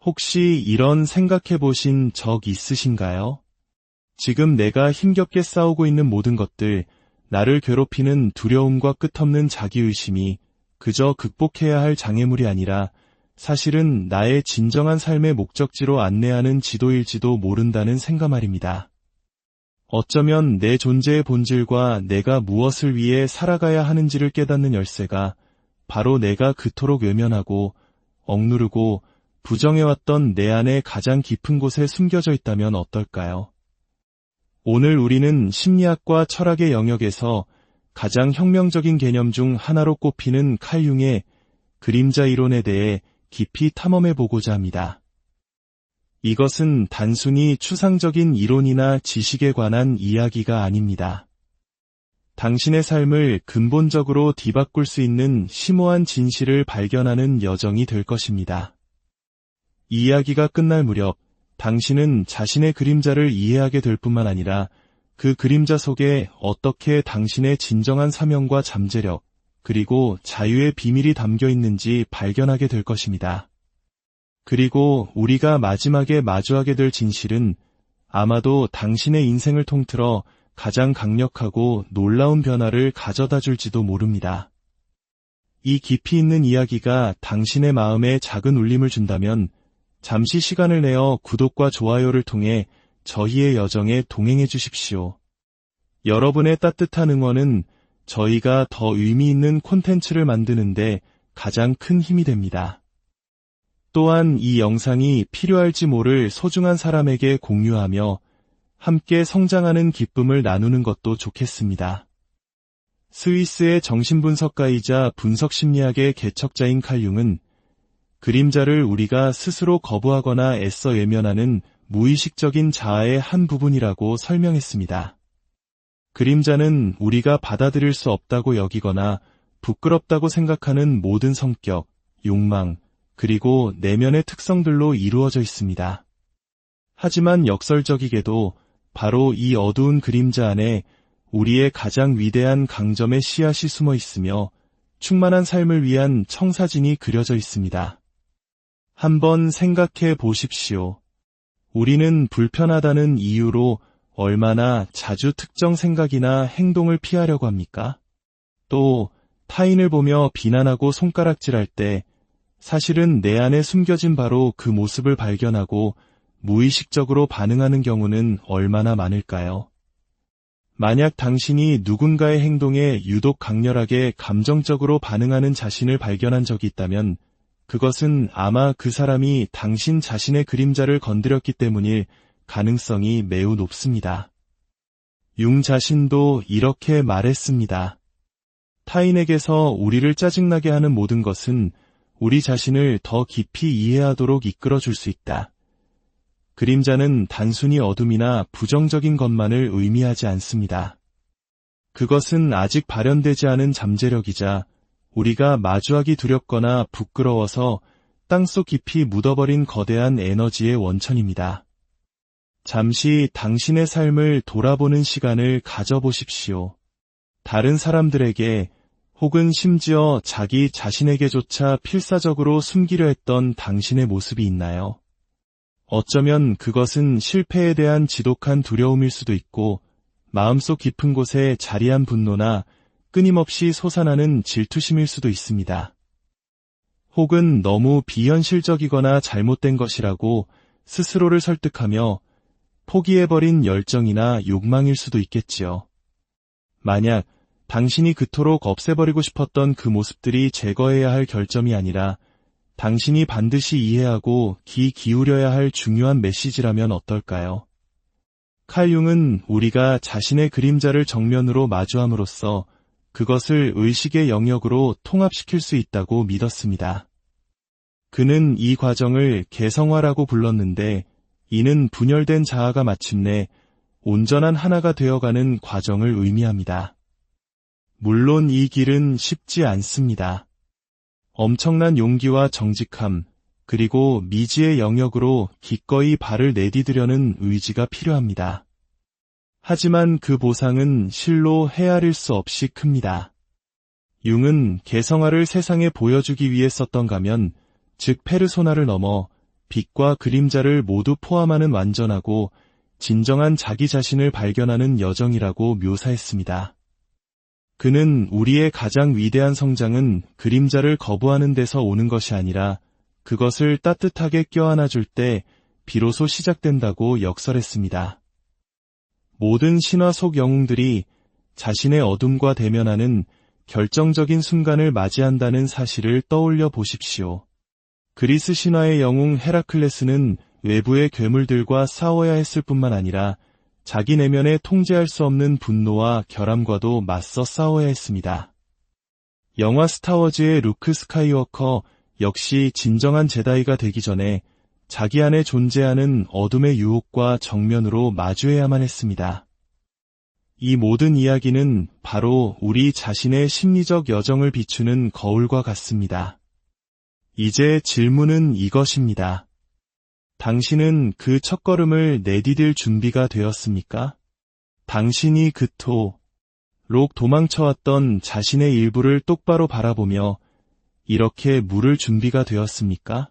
혹시 이런 생각해 보신 적 있으신가요? 지금 내가 힘겹게 싸우고 있는 모든 것들, 나를 괴롭히는 두려움과 끝없는 자기의심이 그저 극복해야 할 장애물이 아니라 사실은 나의 진정한 삶의 목적지로 안내하는 지도일지도 모른다는 생각 말입니다. 어쩌면 내 존재의 본질과 내가 무엇을 위해 살아가야 하는지를 깨닫는 열쇠가 바로 내가 그토록 외면하고 억누르고 부정해왔던 내 안의 가장 깊은 곳에 숨겨져 있다면 어떨까요? 오늘 우리는 심리학과 철학의 영역에서 가장 혁명적인 개념 중 하나로 꼽히는 칼 융의 그림자 이론에 대해 깊이 탐험해 보고자 합니다. 이것은 단순히 추상적인 이론이나 지식에 관한 이야기가 아닙니다. 당신의 삶을 근본적으로 뒤바꿀 수 있는 심오한 진실을 발견하는 여정이 될 것입니다. 이 이야기가 끝날 무렵 당신은 자신의 그림자를 이해하게 될 뿐만 아니라 그 그림자 속에 어떻게 당신의 진정한 사명과 잠재력, 그리고 자유의 비밀이 담겨 있는지 발견하게 될 것입니다. 그리고 우리가 마지막에 마주하게 될 진실은 아마도 당신의 인생을 통틀어 가장 강력하고 놀라운 변화를 가져다 줄지도 모릅니다. 이 깊이 있는 이야기가 당신의 마음에 작은 울림을 준다면 잠시 시간을 내어 구독과 좋아요를 통해 저희의 여정에 동행해 주십시오. 여러분의 따뜻한 응원은 저희가 더 의미 있는 콘텐츠를 만드는데 가장 큰 힘이 됩니다. 또한 이 영상이 필요할지 모를 소중한 사람에게 공유하며 함께 성장하는 기쁨을 나누는 것도 좋겠습니다. 스위스의 정신분석가이자 분석심리학의 개척자인 칼 융은 그림자를 우리가 스스로 거부하거나 애써 외면하는 무의식적인 자아의 한 부분이라고 설명했습니다. 그림자는 우리가 받아들일 수 없다고 여기거나 부끄럽다고 생각하는 모든 성격, 욕망, 그리고 내면의 특성들로 이루어져 있습니다. 하지만 역설적이게도 바로 이 어두운 그림자 안에 우리의 가장 위대한 강점의 씨앗이 숨어 있으며 충만한 삶을 위한 청사진이 그려져 있습니다. 한번 생각해 보십시오. 우리는 불편하다는 이유로 얼마나 자주 특정 생각이나 행동을 피하려고 합니까? 또 타인을 보며 비난하고 손가락질할 때 사실은 내 안에 숨겨진 바로 그 모습을 발견하고 무의식적으로 반응하는 경우는 얼마나 많을까요? 만약 당신이 누군가의 행동에 유독 강렬하게 감정적으로 반응하는 자신을 발견한 적이 있다면 그것은 아마 그 사람이 당신 자신의 그림자를 건드렸기 때문일 가능성이 매우 높습니다. 융 자신도 이렇게 말했습니다. 타인에게서 우리를 짜증나게 하는 모든 것은 우리 자신을 더 깊이 이해하도록 이끌어줄 수 있다. 그림자는 단순히 어둠이나 부정적인 것만을 의미하지 않습니다. 그것은 아직 발현되지 않은 잠재력이자 우리가 마주하기 두렵거나 부끄러워서 땅속 깊이 묻어버린 거대한 에너지의 원천입니다. 잠시 당신의 삶을 돌아보는 시간을 가져보십시오. 다른 사람들에게 혹은 심지어 자기 자신에게조차 필사적으로 숨기려 했던 당신의 모습이 있나요? 어쩌면 그것은 실패에 대한 지독한 두려움일 수도 있고 마음속 깊은 곳에 자리한 분노나 끊임없이 솟아나는 질투심일 수도 있습니다. 혹은 너무 비현실적이거나 잘못된 것이라고 스스로를 설득하며 포기해버린 열정이나 욕망일 수도 있겠지요. 만약 당신이 그토록 없애버리고 싶었던 그 모습들이 제거해야 할 결점이 아니라 당신이 반드시 이해하고 귀 기울여야 할 중요한 메시지라면 어떨까요? 칼 융은 우리가 자신의 그림자를 정면으로 마주함으로써 그것을 의식의 영역으로 통합시킬 수 있다고 믿었습니다. 그는 이 과정을 개성화라고 불렀는데 이는 분열된 자아가 마침내 온전한 하나가 되어가는 과정을 의미합니다. 물론 이 길은 쉽지 않습니다. 엄청난 용기와 정직함, 그리고 미지의 영역으로 기꺼이 발을 내디디려는 의지가 필요합니다. 하지만 그 보상은 실로 헤아릴 수 없이 큽니다. 융은 개성화를 세상에 보여주기 위해 썼던 가면, 즉 페르소나를 넘어 빛과 그림자를 모두 포함하는 완전하고 진정한 자기 자신을 발견하는 여정이라고 묘사했습니다. 그는 우리의 가장 위대한 성장은 그림자를 거부하는 데서 오는 것이 아니라 그것을 따뜻하게 껴안아줄 때 비로소 시작된다고 역설했습니다. 모든 신화 속 영웅들이 자신의 어둠과 대면하는 결정적인 순간을 맞이한다는 사실을 떠올려 보십시오. 그리스 신화의 영웅 헤라클레스는 외부의 괴물들과 싸워야 했을 뿐만 아니라 자기 내면에 통제할 수 없는 분노와 결함과도 맞서 싸워야 했습니다. 영화 스타워즈의 루크 스카이워커 역시 진정한 제다이가 되기 전에 자기 안에 존재하는 어둠의 유혹과 정면으로 마주해야만 했습니다. 이 모든 이야기는 바로 우리 자신의 심리적 여정을 비추는 거울과 같습니다. 이제 질문은 이것입니다. 당신은 그 첫걸음을 내디딜 준비가 되었습니까? 당신이 그토록 도망쳐왔던 자신의 일부를 똑바로 바라보며 이렇게 물을 준비가 되었습니까?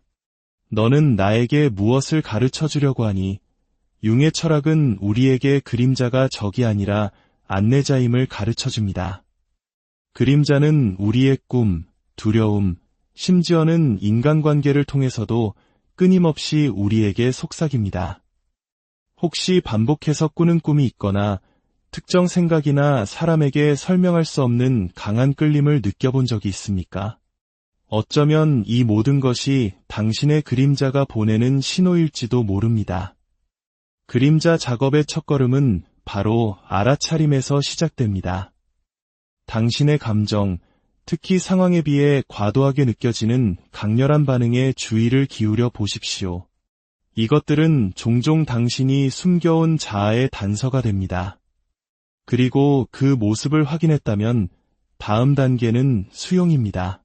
너는 나에게 무엇을 가르쳐 주려고 하니? 융의 철학은 우리에게 그림자가 적이 아니라 안내자임을 가르쳐 줍니다. 그림자는 우리의 꿈, 두려움, 심지어는 인간관계를 통해서도 끊임없이 우리에게 속삭입니다. 혹시 반복해서 꾸는 꿈이 있거나 특정 생각이나 사람에게 설명할 수 없는 강한 끌림을 느껴본 적이 있습니까? 어쩌면 이 모든 것이 당신의 그림자가 보내는 신호일지도 모릅니다. 그림자 작업의 첫걸음은 바로 알아차림에서 시작됩니다. 당신의 감정, 특히 상황에 비해 과도하게 느껴지는 강렬한 반응에 주의를 기울여 보십시오. 이것들은 종종 당신이 숨겨온 자아의 단서가 됩니다. 그리고 그 모습을 확인했다면 다음 단계는 수용입니다.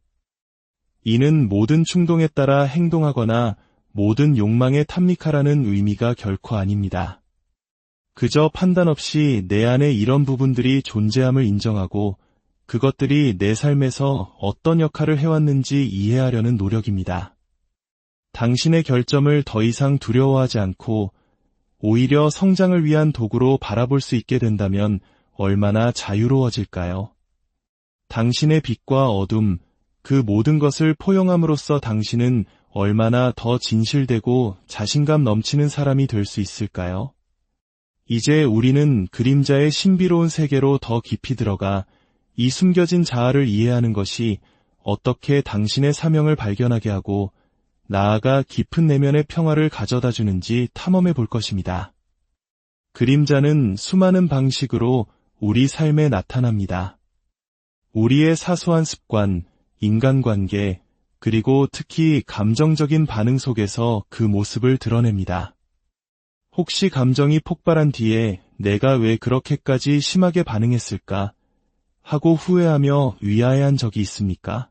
이는 모든 충동에 따라 행동하거나 모든 욕망에 탐닉하라는 의미가 결코 아닙니다. 그저 판단 없이 내 안에 이런 부분들이 존재함을 인정하고 그것들이 내 삶에서 어떤 역할을 해왔는지 이해하려는 노력입니다. 당신의 결점을 더 이상 두려워하지 않고 오히려 성장을 위한 도구로 바라볼 수 있게 된다면 얼마나 자유로워질까요? 당신의 빛과 어둠, 그 모든 것을 포용함으로써 당신은 얼마나 더 진실되고 자신감 넘치는 사람이 될 수 있을까요? 이제 우리는 그림자의 신비로운 세계로 더 깊이 들어가 이 숨겨진 자아를 이해하는 것이 어떻게 당신의 사명을 발견하게 하고 나아가 깊은 내면의 평화를 가져다 주는지 탐험해 볼 것입니다. 그림자는 수많은 방식으로 우리 삶에 나타납니다. 우리의 사소한 습관, 인간관계, 그리고 특히 감정적인 반응 속에서 그 모습을 드러냅니다. 혹시 감정이 폭발한 뒤에 내가 왜 그렇게까지 심하게 반응했을까? 하고 후회하며 위아해한 적이 있습니까?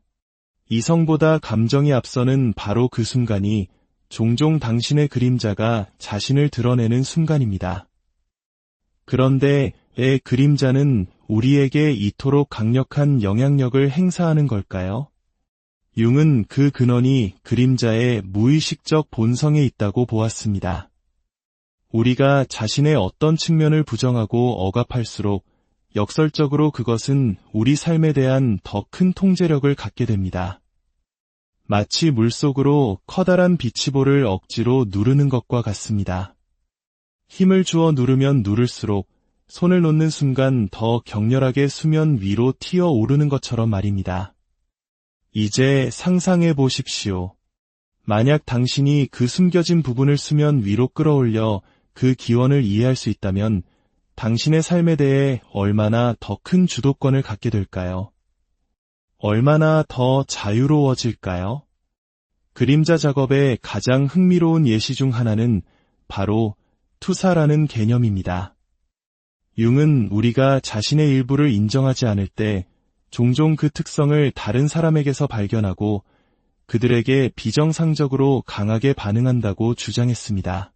이성보다 감정이 앞서는 바로 그 순간이 종종 당신의 그림자가 자신을 드러내는 순간입니다. 그런데 왜 그림자는 우리에게 이토록 강력한 영향력을 행사하는 걸까요? 융은 그 근원이 그림자의 무의식적 본성에 있다고 보았습니다. 우리가 자신의 어떤 측면을 부정하고 억압할수록 역설적으로 그것은 우리 삶에 대한 더 큰 통제력을 갖게 됩니다. 마치 물속으로 커다란 비치볼을 억지로 누르는 것과 같습니다. 힘을 주어 누르면 누를수록 손을 놓는 순간 더 격렬하게 수면 위로 튀어 오르는 것처럼 말입니다. 이제 상상해 보십시오. 만약 당신이 그 숨겨진 부분을 수면 위로 끌어올려 그 기원을 이해할 수 있다면 당신의 삶에 대해 얼마나 더 큰 주도권을 갖게 될까요? 얼마나 더 자유로워질까요? 그림자 작업의 가장 흥미로운 예시 중 하나는 바로 투사라는 개념입니다. 융은 우리가 자신의 일부를 인정하지 않을 때 종종 그 특성을 다른 사람에게서 발견하고 그들에게 비정상적으로 강하게 반응한다고 주장했습니다.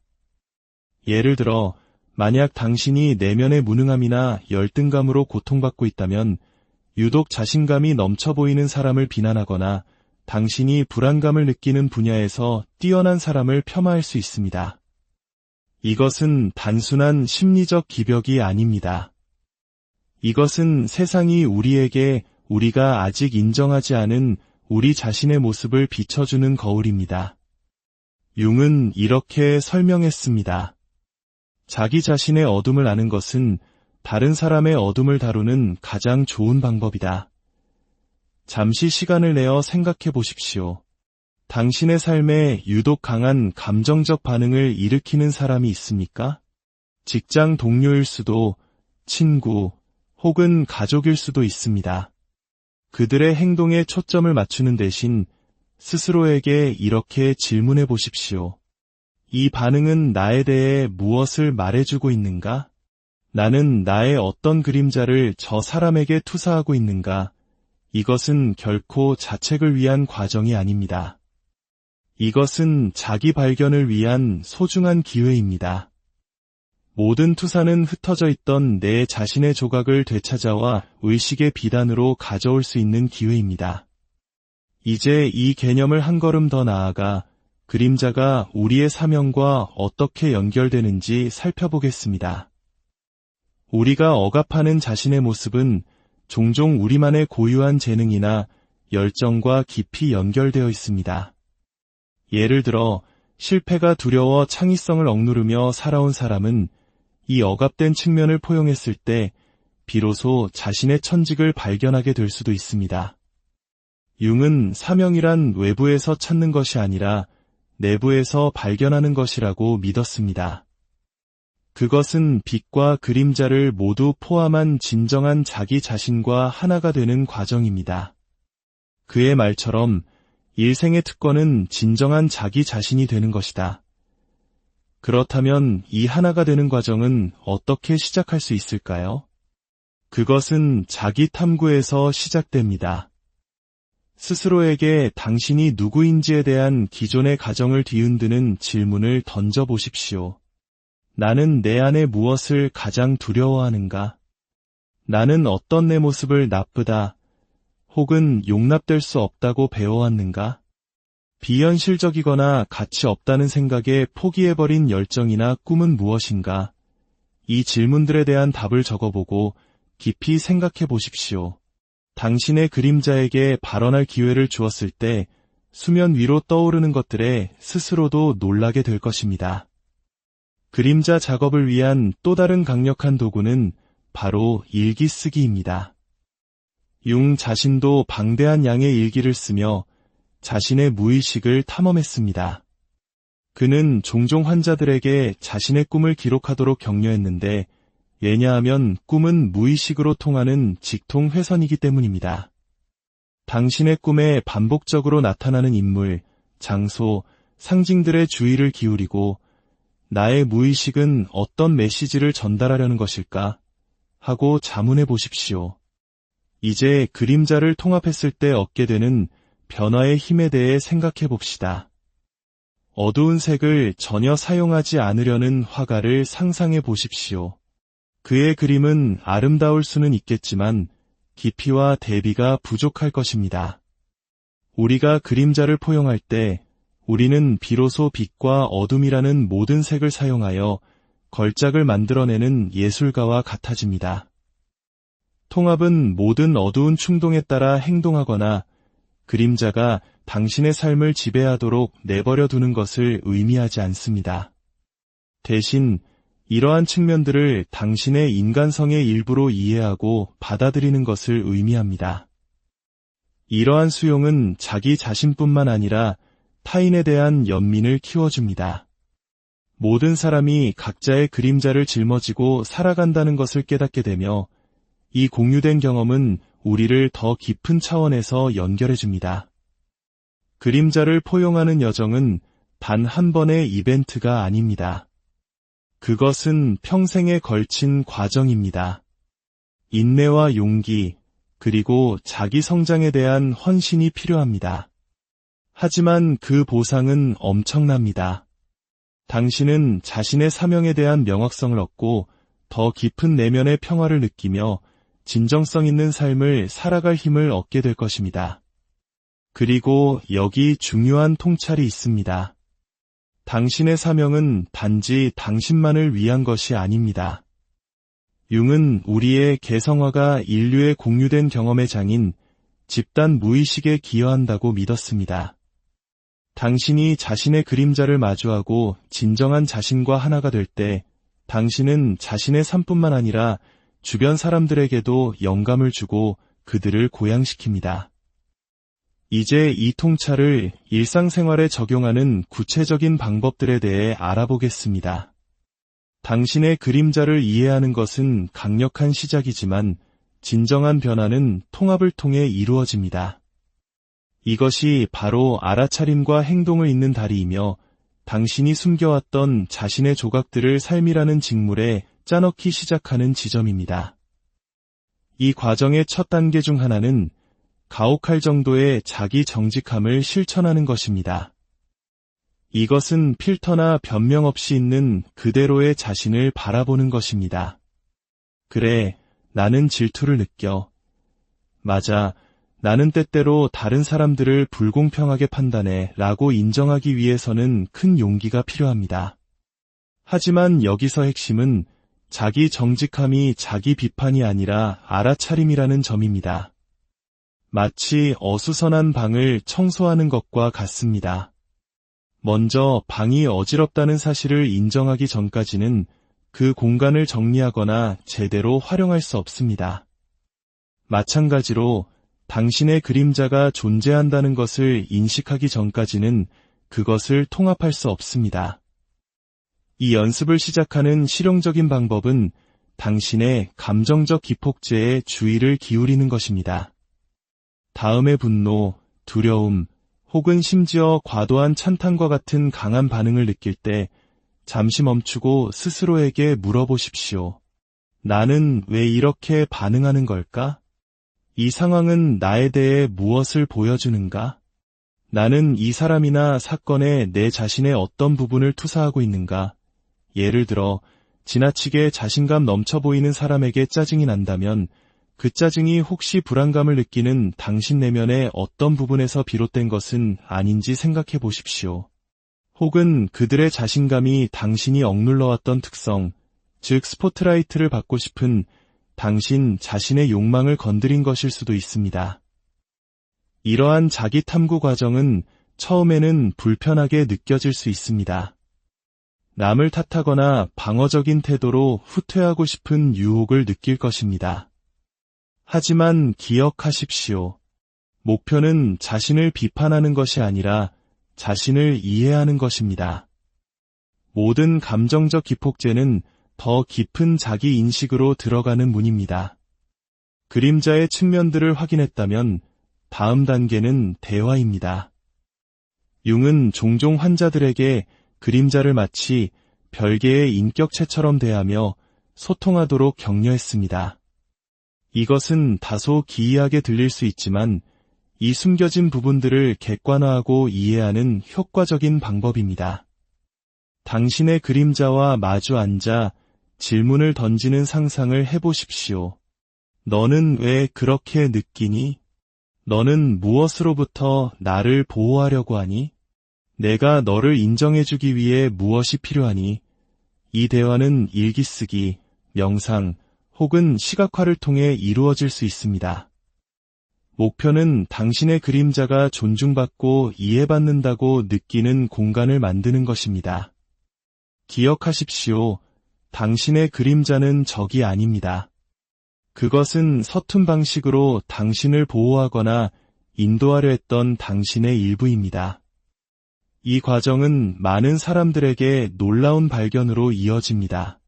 예를 들어 만약 당신이 내면의 무능함이나 열등감으로 고통받고 있다면 유독 자신감이 넘쳐 보이는 사람을 비난하거나 당신이 불안감을 느끼는 분야에서 뛰어난 사람을 폄하할 수 있습니다. 이것은 단순한 심리적 기벽이 아닙니다. 이것은 세상이 우리에게 우리가 아직 인정하지 않은 우리 자신의 모습을 비춰주는 거울입니다. 융은 이렇게 설명했습니다. 자기 자신의 어둠을 아는 것은 다른 사람의 어둠을 다루는 가장 좋은 방법이다. 잠시 시간을 내어 생각해 보십시오. 당신의 삶에 유독 강한 감정적 반응을 일으키는 사람이 있습니까? 직장 동료일 수도, 친구, 혹은 가족일 수도 있습니다. 그들의 행동에 초점을 맞추는 대신 스스로에게 이렇게 질문해 보십시오. 이 반응은 나에 대해 무엇을 말해주고 있는가? 나는 나의 어떤 그림자를 저 사람에게 투사하고 있는가? 이것은 결코 자책을 위한 과정이 아닙니다. 이것은 자기 발견을 위한 소중한 기회입니다. 모든 투사는 흩어져 있던 내 자신의 조각을 되찾아와 의식의 비단으로 가져올 수 있는 기회입니다. 이제 이 개념을 한 걸음 더 나아가 그림자가 우리의 사명과 어떻게 연결되는지 살펴보겠습니다. 우리가 억압하는 자신의 모습은 종종 우리만의 고유한 재능이나 열정과 깊이 연결되어 있습니다. 예를 들어 실패가 두려워 창의성을 억누르며 살아온 사람은 이 억압된 측면을 포용했을 때 비로소 자신의 천직을 발견하게 될 수도 있습니다. 융은 사명이란 외부에서 찾는 것이 아니라 내부에서 발견하는 것이라고 믿었습니다. 그것은 빛과 그림자를 모두 포함한 진정한 자기 자신과 하나가 되는 과정입니다. 그의 말처럼 일생의 특권은 진정한 자기 자신이 되는 것이다. 그렇다면 이 하나가 되는 과정은 어떻게 시작할 수 있을까요? 그것은 자기 탐구에서 시작됩니다. 스스로에게 당신이 누구인지에 대한 기존의 가정을 뒤흔드는 질문을 던져보십시오. 나는 내 안에 무엇을 가장 두려워하는가? 나는 어떤 내 모습을 나쁘다, 혹은 용납될 수 없다고 배워왔는가? 비현실적이거나 가치 없다는 생각에 포기해버린 열정이나 꿈은 무엇인가? 이 질문들에 대한 답을 적어보고 깊이 생각해 보십시오. 당신의 그림자에게 발언할 기회를 주었을 때 수면 위로 떠오르는 것들에 스스로도 놀라게 될 것입니다. 그림자 작업을 위한 또 다른 강력한 도구는 바로 일기 쓰기입니다. 융 자신도 방대한 양의 일기를 쓰며 자신의 무의식을 탐험했습니다. 그는 종종 환자들에게 자신의 꿈을 기록하도록 격려했는데 왜냐하면 꿈은 무의식으로 통하는 직통회선이기 때문입니다. 당신의 꿈에 반복적으로 나타나는 인물, 장소, 상징들의 주의를 기울이고 나의 무의식은 어떤 메시지를 전달하려는 것일까? 하고 자문해 보십시오. 이제 그림자를 통합했을 때 얻게 되는 변화의 힘에 대해 생각해 봅시다. 어두운 색을 전혀 사용하지 않으려는 화가를 상상해 보십시오. 그의 그림은 아름다울 수는 있겠지만 깊이와 대비가 부족할 것입니다. 우리가 그림자를 포용할 때 우리는 비로소 빛과 어둠이라는 모든 색을 사용하여 걸작을 만들어내는 예술가와 같아집니다. 통합은 모든 어두운 충동에 따라 행동하거나 그림자가 당신의 삶을 지배하도록 내버려 두는 것을 의미하지 않습니다. 대신 이러한 측면들을 당신의 인간성의 일부로 이해하고 받아들이는 것을 의미합니다. 이러한 수용은 자기 자신뿐만 아니라 타인에 대한 연민을 키워줍니다. 모든 사람이 각자의 그림자를 짊어지고 살아간다는 것을 깨닫게 되며 이 공유된 경험은 우리를 더 깊은 차원에서 연결해줍니다. 그림자를 포용하는 여정은 단 한 번의 이벤트가 아닙니다. 그것은 평생에 걸친 과정입니다. 인내와 용기, 그리고 자기 성장에 대한 헌신이 필요합니다. 하지만 그 보상은 엄청납니다. 당신은 자신의 사명에 대한 명확성을 얻고 더 깊은 내면의 평화를 느끼며 진정성 있는 삶을 살아갈 힘을 얻게 될 것입니다. 그리고 여기 중요한 통찰이 있습니다. 당신의 사명은 단지 당신만을 위한 것이 아닙니다. 융은 우리의 개성화가 인류의 공유된 경험의 장인 집단 무의식에 기여한다고 믿었습니다. 당신이 자신의 그림자를 마주하고 진정한 자신과 하나가 될 때 당신은 자신의 삶뿐만 아니라 주변 사람들에게도 영감을 주고 그들을 고양시킵니다. 이제 이 통찰을 일상생활에 적용하는 구체적인 방법들에 대해 알아보겠습니다. 당신의 그림자를 이해하는 것은 강력한 시작이지만 진정한 변화는 통합을 통해 이루어집니다. 이것이 바로 알아차림과 행동을 잇는 다리이며 당신이 숨겨왔던 자신의 조각들을 삶이라는 직물에 짜넣기 시작하는 지점입니다. 이 과정의 첫 단계 중 하나는 가혹할 정도의 자기 정직함을 실천하는 것입니다. 이것은 필터나 변명 없이 있는 그대로의 자신을 바라보는 것입니다. 그래, 나는 질투를 느껴. 맞아, 나는 때때로 다른 사람들을 불공평하게 판단해 라고 인정하기 위해서는 큰 용기가 필요합니다. 하지만 여기서 핵심은 자기 정직함이 자기 비판이 아니라 알아차림이라는 점입니다. 마치 어수선한 방을 청소하는 것과 같습니다. 먼저 방이 어지럽다는 사실을 인정하기 전까지는 그 공간을 정리하거나 제대로 활용할 수 없습니다. 마찬가지로 당신의 그림자가 존재한다는 것을 인식하기 전까지는 그것을 통합할 수 없습니다. 이 연습을 시작하는 실용적인 방법은 당신의 감정적 기폭제에 주의를 기울이는 것입니다. 다음의 분노, 두려움, 혹은 심지어 과도한 찬탄과 같은 강한 반응을 느낄 때 잠시 멈추고 스스로에게 물어보십시오. 나는 왜 이렇게 반응하는 걸까? 이 상황은 나에 대해 무엇을 보여주는가? 나는 이 사람이나 사건에 내 자신의 어떤 부분을 투사하고 있는가? 예를 들어 지나치게 자신감 넘쳐 보이는 사람에게 짜증이 난다면 그 짜증이 혹시 불안감을 느끼는 당신 내면의 어떤 부분에서 비롯된 것은 아닌지 생각해 보십시오. 혹은 그들의 자신감이 당신이 억눌러왔던 특성, 즉 스포트라이트를 받고 싶은 당신 자신의 욕망을 건드린 것일 수도 있습니다. 이러한 자기 탐구 과정은 처음에는 불편하게 느껴질 수 있습니다. 남을 탓하거나 방어적인 태도로 후퇴하고 싶은 유혹을 느낄 것입니다. 하지만 기억하십시오. 목표는 자신을 비판하는 것이 아니라 자신을 이해하는 것입니다. 모든 감정적 기폭제는 더 깊은 자기 인식으로 들어가는 문입니다. 그림자의 측면들을 확인했다면 다음 단계는 대화입니다. 융은 종종 환자들에게 그림자를 마치 별개의 인격체처럼 대하며 소통하도록 격려했습니다. 이것은 다소 기이하게 들릴 수 있지만 이 숨겨진 부분들을 객관화하고 이해하는 효과적인 방법입니다. 당신의 그림자와 마주 앉아 질문을 던지는 상상을 해보십시오. 너는 왜 그렇게 느끼니? 너는 무엇으로부터 나를 보호하려고 하니? 내가 너를 인정해주기 위해 무엇이 필요하니? 이 대화는 일기 쓰기, 명상, 혹은 시각화를 통해 이루어질 수 있습니다. 목표는 당신의 그림자가 존중받고 이해받는다고 느끼는 공간을 만드는 것입니다. 기억하십시오. 당신의 그림자는 적이 아닙니다. 그것은 서툰 방식으로 당신을 보호하거나 인도하려 했던 당신의 일부입니다. 이 과정은 많은 사람들에게 놀라운 발견으로 이어집니다.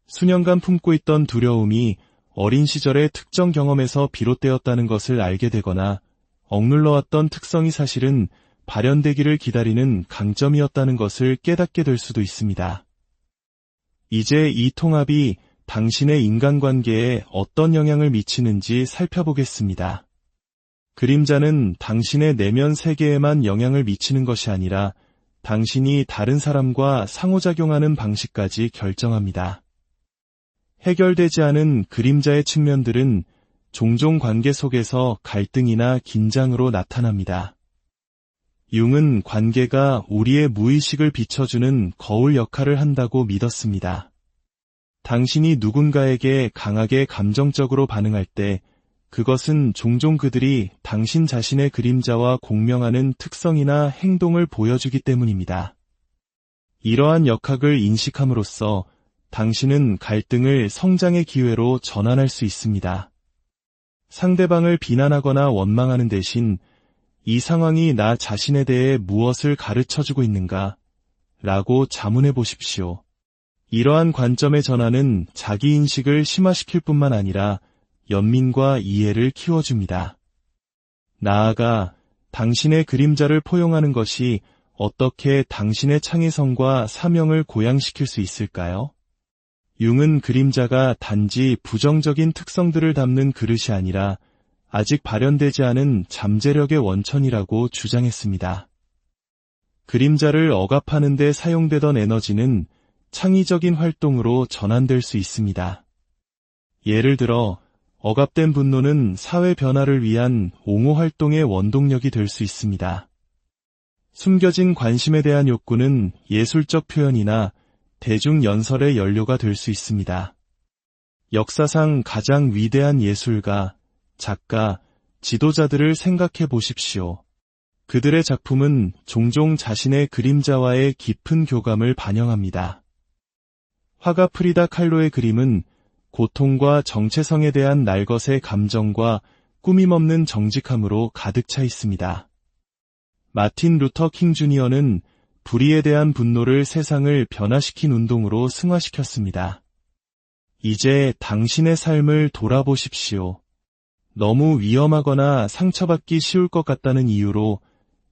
수년간 품고 있던 두려움이 어린 시절의 특정 경험에서 비롯되었다는 것을 알게 되거나 억눌러왔던 특성이 사실은 발현되기를 기다리는 강점이었다는 것을 깨닫게 될 수도 있습니다. 이제 이 통합이 당신의 인간관계에 어떤 영향을 미치는지 살펴보겠습니다. 그림자는 당신의 내면 세계에만 영향을 미치는 것이 아니라 당신이 다른 사람과 상호작용하는 방식까지 결정합니다. 해결되지 않은 그림자의 측면들은 종종 관계 속에서 갈등이나 긴장으로 나타납니다. 융은 관계가 우리의 무의식을 비춰주는 거울 역할을 한다고 믿었습니다. 당신이 누군가에게 강하게 감정적으로 반응할 때 그것은 종종 그들이 당신 자신의 그림자와 공명하는 특성이나 행동을 보여주기 때문입니다. 이러한 역학을 인식함으로써 당신은 갈등을 성장의 기회로 전환할 수 있습니다. 상대방을 비난하거나 원망하는 대신 이 상황이 나 자신에 대해 무엇을 가르쳐주고 있는가? 라고 자문해 보십시오. 이러한 관점의 전환은 자기인식을 심화시킬 뿐만 아니라 연민과 이해를 키워줍니다. 나아가 당신의 그림자를 포용하는 것이 어떻게 당신의 창의성과 사명을 고양시킬 수 있을까요? 융은 그림자가 단지 부정적인 특성들을 담는 그릇이 아니라 아직 발현되지 않은 잠재력의 원천이라고 주장했습니다. 그림자를 억압하는 데 사용되던 에너지는 창의적인 활동으로 전환될 수 있습니다. 예를 들어 억압된 분노는 사회 변화를 위한 옹호 활동의 원동력이 될 수 있습니다. 숨겨진 관심에 대한 욕구는 예술적 표현이나 대중 연설의 연료가 될 수 있습니다. 역사상 가장 위대한 예술가, 작가, 지도자들을 생각해 보십시오. 그들의 작품은 종종 자신의 그림자와의 깊은 교감을 반영합니다. 화가 프리다 칼로의 그림은 고통과 정체성에 대한 날것의 감정과 꾸밈없는 정직함으로 가득 차 있습니다. 마틴 루터 킹 주니어는 불의에 대한 분노를 세상을 변화시킨 운동으로 승화시켰습니다. 이제 당신의 삶을 돌아보십시오. 너무 위험하거나 상처받기 쉬울 것 같다는 이유로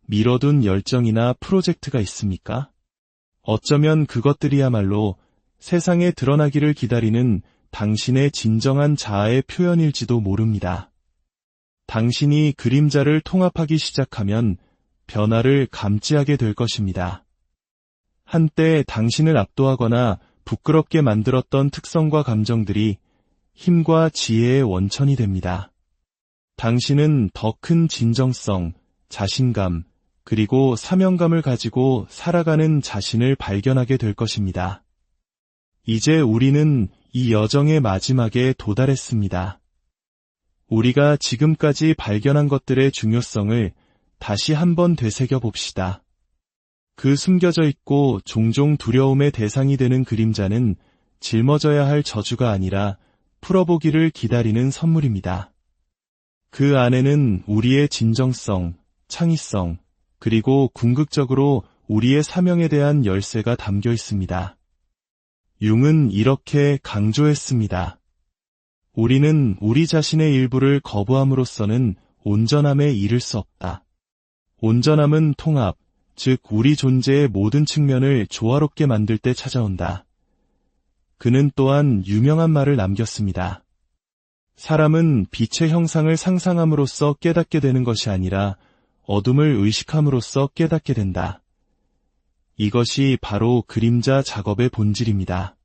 미뤄둔 열정이나 프로젝트가 있습니까? 어쩌면 그것들이야말로 세상에 드러나기를 기다리는 당신의 진정한 자아의 표현일지도 모릅니다. 당신이 그림자를 통합하기 시작하면 변화를 감지하게 될 것입니다. 한때 당신을 압도하거나 부끄럽게 만들었던 특성과 감정들이 힘과 지혜의 원천이 됩니다. 당신은 더 큰 진정성, 자신감, 그리고 사명감을 가지고 살아가는 자신을 발견하게 될 것입니다. 이제 우리는 이 여정의 마지막에 도달했습니다. 우리가 지금까지 발견한 것들의 중요성을 다시 한번 되새겨 봅시다. 그 숨겨져 있고 종종 두려움의 대상이 되는 그림자는 짊어져야 할 저주가 아니라 풀어보기를 기다리는 선물입니다. 그 안에는 우리의 진정성, 창의성, 그리고 궁극적으로 우리의 사명에 대한 열쇠가 담겨 있습니다. 융은 이렇게 강조했습니다. 우리는 우리 자신의 일부를 거부함으로써는 온전함에 이를 수 없다. 온전함은 통합, 즉 우리 존재의 모든 측면을 조화롭게 만들 때 찾아온다. 그는 또한 유명한 말을 남겼습니다. 사람은 빛의 형상을 상상함으로써 깨닫게 되는 것이 아니라 어둠을 의식함으로써 깨닫게 된다. 이것이 바로 그림자 작업의 본질입니다.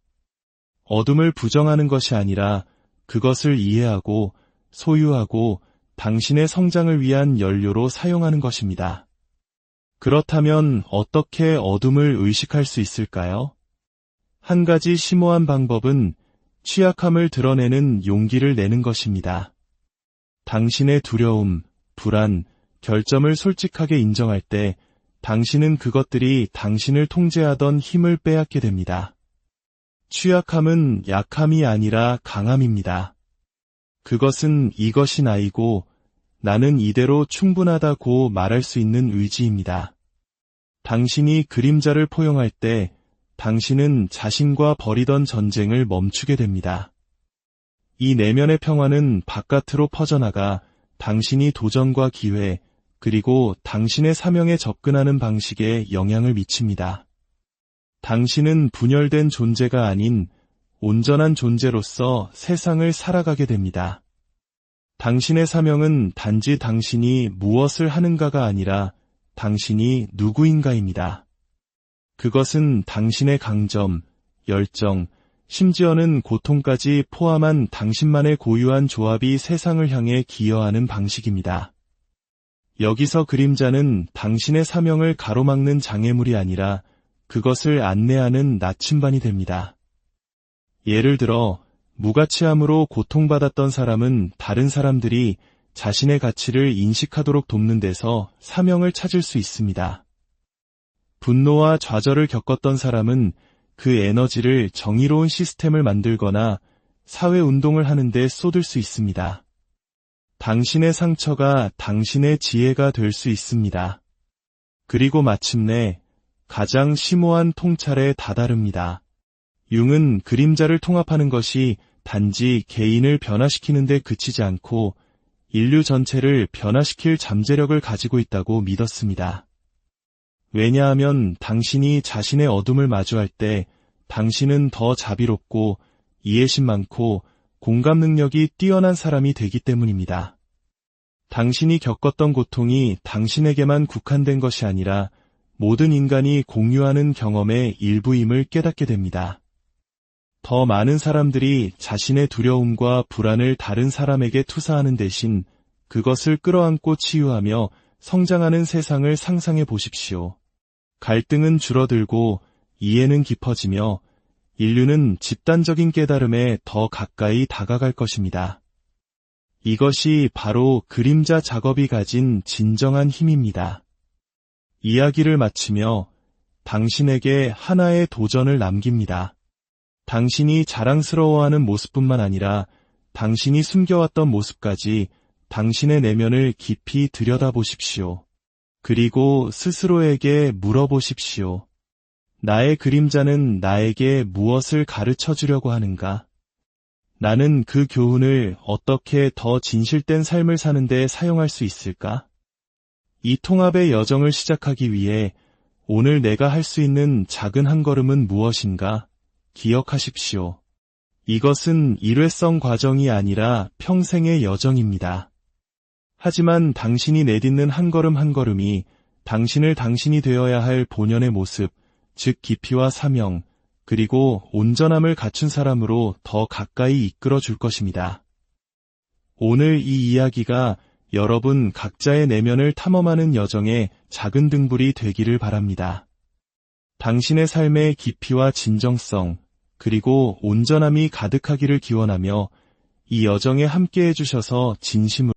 어둠을 부정하는 것이 아니라 그것을 이해하고 소유하고 당신의 성장을 위한 연료로 사용하는 것입니다. 그렇다면 어떻게 어둠을 의식할 수 있을까요? 한 가지 심오한 방법은 취약함을 드러내는 용기를 내는 것입니다. 당신의 두려움, 불안, 결점을 솔직하게 인정할 때 당신은 그것들이 당신을 통제하던 힘을 빼앗게 됩니다. 취약함은 약함이 아니라 강함입니다. 그것은 이것이 나이고 나는 이대로 충분하다고 말할 수 있는 의지입니다. 당신이 그림자를 포용할 때 당신은 자신과 벌이던 전쟁을 멈추게 됩니다. 이 내면의 평화는 바깥으로 퍼져나가 당신이 도전과 기회, 그리고 당신의 사명에 접근하는 방식에 영향을 미칩니다. 당신은 분열된 존재가 아닌 온전한 존재로서 세상을 살아가게 됩니다. 당신의 사명은 단지 당신이 무엇을 하는가가 아니라 당신이 누구인가입니다. 그것은 당신의 강점, 열정, 심지어는 고통까지 포함한 당신만의 고유한 조합이 세상을 향해 기여하는 방식입니다. 여기서 그림자는 당신의 사명을 가로막는 장애물이 아니라 그것을 안내하는 나침반이 됩니다. 예를 들어 무가치함으로 고통받았던 사람은 다른 사람들이 자신의 가치를 인식하도록 돕는 데서 사명을 찾을 수 있습니다. 분노와 좌절을 겪었던 사람은 그 에너지를 정의로운 시스템을 만들거나 사회운동을 하는 데 쏟을 수 있습니다. 당신의 상처가 당신의 지혜가 될 수 있습니다. 그리고 마침내 가장 심오한 통찰에 다다릅니다. 융은 그림자를 통합하는 것이 단지 개인을 변화시키는 데 그치지 않고 인류 전체를 변화시킬 잠재력을 가지고 있다고 믿었습니다. 왜냐하면 당신이 자신의 어둠을 마주할 때 당신은 더 자비롭고 이해심 많고 공감 능력이 뛰어난 사람이 되기 때문입니다. 당신이 겪었던 고통이 당신에게만 국한된 것이 아니라 모든 인간이 공유하는 경험의 일부임을 깨닫게 됩니다. 더 많은 사람들이 자신의 두려움과 불안을 다른 사람에게 투사하는 대신 그것을 끌어안고 치유하며 성장하는 세상을 상상해 보십시오. 갈등은 줄어들고 이해는 깊어지며 인류는 집단적인 깨달음에 더 가까이 다가갈 것입니다. 이것이 바로 그림자 작업이 가진 진정한 힘입니다. 이야기를 마치며 당신에게 하나의 도전을 남깁니다. 당신이 자랑스러워하는 모습뿐만 아니라 당신이 숨겨왔던 모습까지 당신의 내면을 깊이 들여다보십시오. 그리고 스스로에게 물어보십시오. 나의 그림자는 나에게 무엇을 가르쳐 주려고 하는가? 나는 그 교훈을 어떻게 더 진실된 삶을 사는 데 사용할 수 있을까? 이 통합의 여정을 시작하기 위해 오늘 내가 할 수 있는 작은 한 걸음은 무엇인가? 기억하십시오. 이것은 일회성 과정이 아니라 평생의 여정입니다. 하지만 당신이 내딛는 한 걸음 한 걸음이 당신을 당신이 되어야 할 본연의 모습, 즉 깊이와 사명, 그리고 온전함을 갖춘 사람으로 더 가까이 이끌어 줄 것입니다. 오늘 이 이야기가 여러분 각자의 내면을 탐험하는 여정의 작은 등불이 되기를 바랍니다. 당신의 삶의 깊이와 진정성, 그리고 온전함이 가득하기를 기원하며 이 여정에 함께해 주셔서 진심으로